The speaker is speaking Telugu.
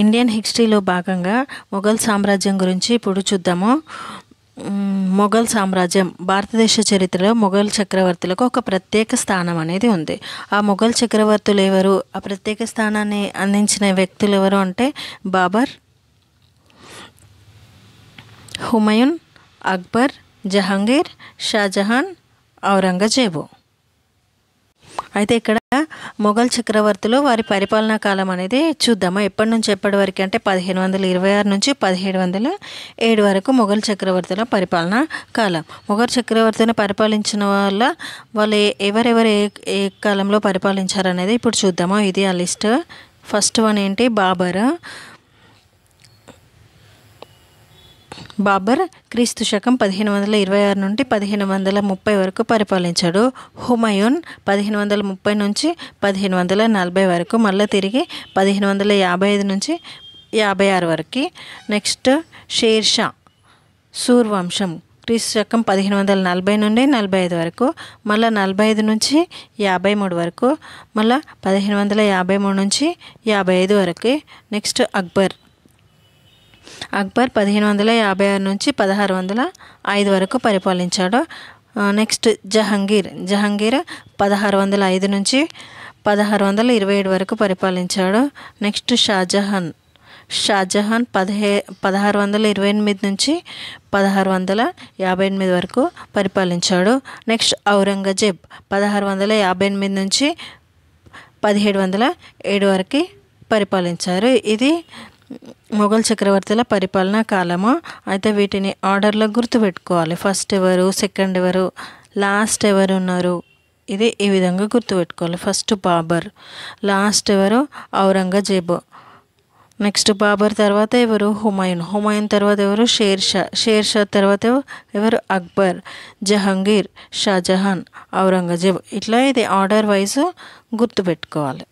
ఇండియన్ హిస్టరీలో భాగంగా మొఘల్ సామ్రాజ్యం గురించి ఇప్పుడు చూద్దాము. మొఘల్ సామ్రాజ్యం భారతదేశ చరిత్రలో మొఘల్ చక్రవర్తులకు ఒక ప్రత్యేక స్థానం అనేది ఉంది. ఆ మొఘల్ చక్రవర్తులు ఎవరు, ఆ ప్రత్యేక స్థానాన్ని అందించిన వ్యక్తులు ఎవరు అంటే బాబర్, హుమయూన్, అక్బర్, జహాంగీర్, షాజహాన్, ఔరంగజేబు. అయితే ఇక్కడ మొఘల్ చక్రవర్తులు వారి పరిపాలనా కాలం అనేది చూద్దాము. ఎప్పటి నుంచి ఎప్పటి వరకు అంటే 1526 నుంచి 1707 వరకు మొఘల్ చక్రవర్తుల పరిపాలనా కాలం. మొఘల్ చక్రవర్తులను పరిపాలించిన వాళ్ళు ఎవరెవరు ఏ కాలంలో పరిపాలించారనేది ఇప్పుడు చూద్దాము. ఇది ఆ లిస్ట్. ఫస్ట్ వన్ ఏంటి, బాబర్ క్రీస్తు శకం 1526 నుండి 1530 వరకు పరిపాలించాడు. హుమయూన్ 1530 నుంచి 1540 వరకు, మళ్ళీ తిరిగి 1555 నుంచి 56 వరకు. నెక్స్ట్ షేర్ షా సూర్వంశం క్రీస్తు శకం 1540 నుండి 45 వరకు, మళ్ళీ 45 నుంచి 53 వరకు, మళ్ళీ 1553 నుంచి 55 వరకు. నెక్స్ట్ అక్బర్ 1556 నుంచి 1605 వరకు పరిపాలించాడు. నెక్స్ట్ జహాంగీర్ 1605 నుంచి 1627 వరకు పరిపాలించాడు. నెక్స్ట్ షాజహాన్ 1628 నుంచి 1658 వరకు పరిపాలించాడు. నెక్స్ట్ ఔరంగజేబ్ 1658 నుంచి 1707 వరకు పరిపాలించారు. ఇది మొఘల్ చక్రవర్తుల పరిపాలనా కాలము. అయితే వీటిని ఆర్డర్లో గుర్తుపెట్టుకోవాలి. ఫస్ట్ ఎవరు, సెకండ్ ఎవరు, లాస్ట్ ఎవరు ఉన్నారు, ఇది ఈ విధంగా గుర్తుపెట్టుకోవాలి. ఫస్ట్ బాబర్, లాస్ట్ ఎవరు ఔరంగజేబు. నెక్స్ట్ బాబర్ తర్వాత ఎవరు హుమయూన్ తర్వాత ఎవరు షేర్ షా తర్వాత ఎవరు అక్బర్, జహాంగీర్, షాజహాన్, ఔరంగజేబు. ఇట్లా ఇది ఆర్డర్ వైజ్ గుర్తుపెట్టుకోవాలి.